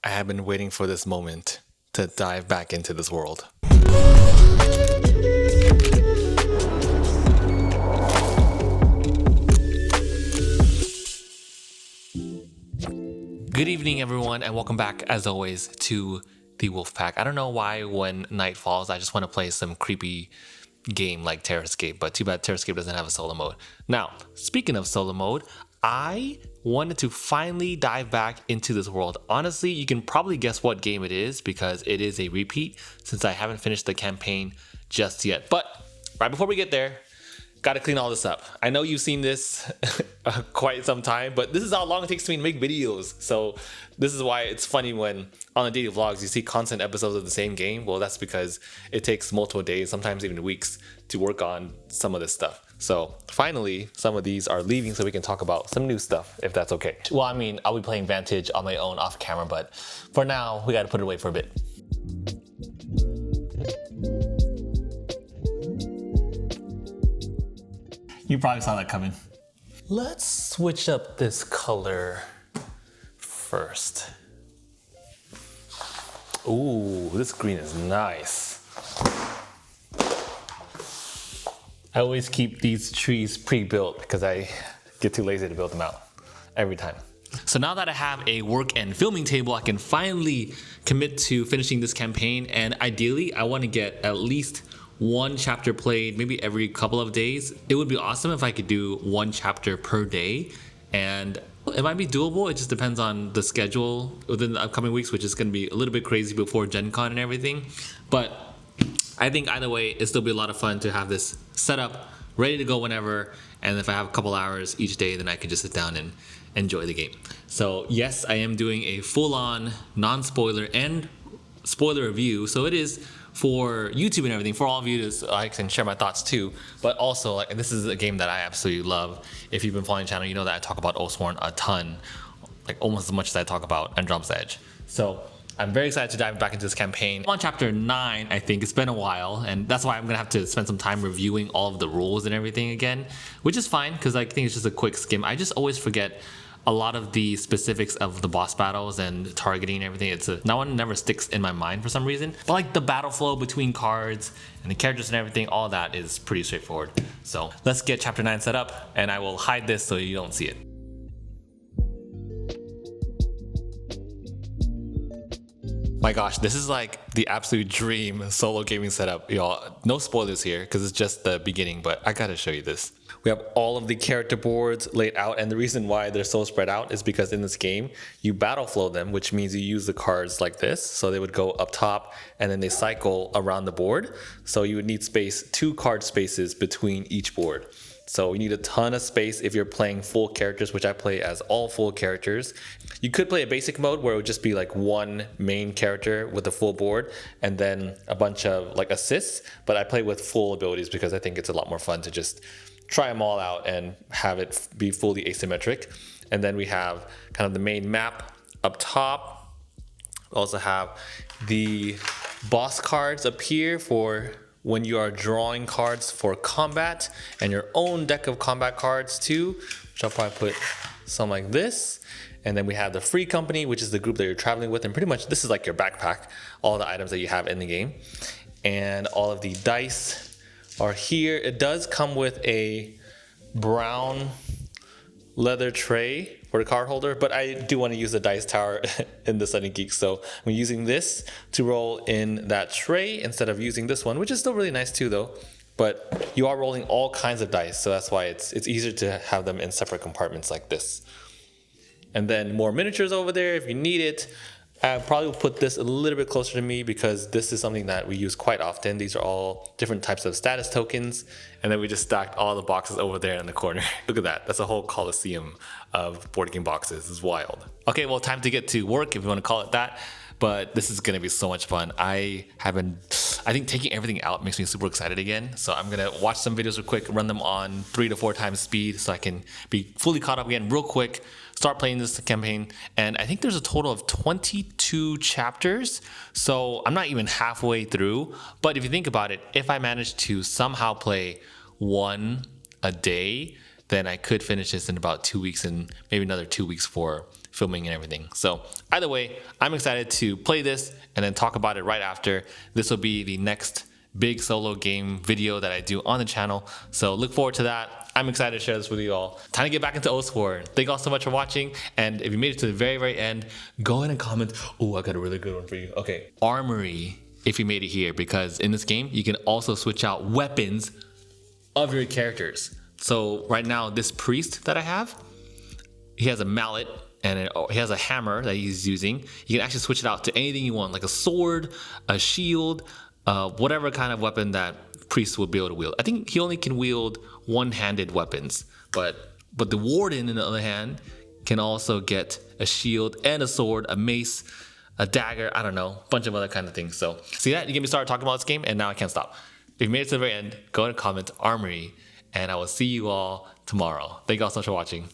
I have been waiting for this moment to dive back into this world. Good evening, everyone, and welcome back, as always, to the Wolfpack. I don't know why when night falls, I just want to play some creepy game like Terror Escape, but too bad Terror Escape doesn't have a solo mode. Now, speaking of solo mode, I wanted to finally dive back into this world. Honestly, you can probably guess what game it is because it is a repeat since I haven't finished the campaign just yet. But right before we get there, gotta clean all this up. I know you've seen this quite some time, but this is how long it takes me to make videos. So this is why it's funny when on the daily vlogs you see constant episodes of the same game. Well, that's because it takes multiple days, sometimes even weeks, to work on some of this stuff. So finally, some of these are leaving so we can talk about some new stuff, if that's okay. Well, I mean, I'll be playing Vantage on my own off camera, but for now, we gotta put it away for a bit. You probably saw that coming. Let's switch up this color first. Ooh, this green is nice. I always keep these trees pre-built because I get too lazy to build them out every time. So now that I have a work and filming table, I can finally commit to finishing this campaign. And ideally, I want to get at least one chapter played maybe every couple of days. It would be awesome if I could do one chapter per day. And it might be doable. It just depends on the schedule within the upcoming weeks, which is going to be a little bit crazy before Gen Con and everything. But I think either way, it'll still be a lot of fun to have this set up, ready to go whenever. And if I have a couple hours each day, then I can just sit down and enjoy the game. So yes, I am doing a full-on non-spoiler and spoiler review. So it is for YouTube and everything, for all of you to, so I can share my thoughts too. But also, like, this is a game that I absolutely love. If you've been following the channel, you know that I talk about Oathsworn a ton, like almost as much as I talk about Androm's Edge. So I'm very excited to dive back into this campaign. I'm on chapter 9, I think. It's been a while, and that's why I'm gonna have to spend some time reviewing all of the rules and everything again, which is fine because I think it's just a quick skim. I just always forget a lot of the specifics of the boss battles and targeting and everything. That one never sticks in my mind for some reason. But like the battle flow between cards and the characters and everything, all that is pretty straightforward. So let's get chapter 9 set up, and I will hide this so you don't see it. My gosh, this is like the absolute dream solo gaming setup, y'all. No spoilers here because it's just the beginning, but I gotta show you this. We have all of the character boards laid out, and the reason why they're so spread out is because in this game, you battle flow them, which means you use the cards like this. So they would go up top and then they cycle around the board. So you would need space, 2 card spaces between each board. So you need a ton of space if you're playing full characters, which I play as all full characters. You could play a basic mode where it would just be like one main character with a full board and then a bunch of like assists, but I play with full abilities because I think it's a lot more fun to just try them all out and have it be fully asymmetric. And then we have kind of the main map up top. We also have the boss cards up here for when you are drawing cards for combat, and your own deck of combat cards too, which I'll probably put some like this. And then we have the free company, which is the group that you're traveling with, and pretty much this is like your backpack, all the items that you have in the game. And all of the dice are here. It does come with a brown leather tray for the card holder, but I do want to use the dice tower in the Sunny Geek, so I'm using this to roll in that tray instead of using this one, which is still really nice too though. But you are rolling all kinds of dice, so that's why it's easier to have them in separate compartments like this. And then more miniatures over there if you need it. I probably will put this a little bit closer to me because this is something that we use quite often. These are all different types of status tokens. And then we just stacked all the boxes over there in the corner. Look at that. That's a whole coliseum of board game boxes. It's wild. Okay, well, time to get to work if you want to call it that. But this is going to be so much fun. I think taking everything out makes me super excited again. So I'm going to watch some videos real quick, run them on 3 to 4 times speed so I can be fully caught up again real quick, start playing this campaign. And I think there's a total of 22 chapters. So I'm not even halfway through. But if you think about it, if I manage to somehow play one a day, then I could finish this in about 2 weeks and maybe another 2 weeks for filming and everything. So either way, I'm excited to play this and then talk about it right after. This will be the next big solo game video that I do on the channel. So look forward to that. I'm excited to share this with you all. Time to get back into Oathsworn. Thank you all so much for watching. And if you made it to the very, very end, go ahead and comment. Oh, I got a really good one for you. Okay, Armory, if you made it here, because in this game, you can also switch out weapons of your characters. So right now, this priest that I have, he has a mallet and he has a hammer that he's using. You can actually switch it out to anything you want, like a sword, a shield, whatever kind of weapon that priest will be able to wield. I think he only can wield one-handed weapons, but the warden, on the other hand, can also get a shield and a sword, a mace, a dagger, I don't know, a bunch of other kind of things. So see that? You get me started talking about this game, and now I can't stop. If you made it to the very end, go ahead and comment Armory, and I will see you all tomorrow. Thank you all so much for watching.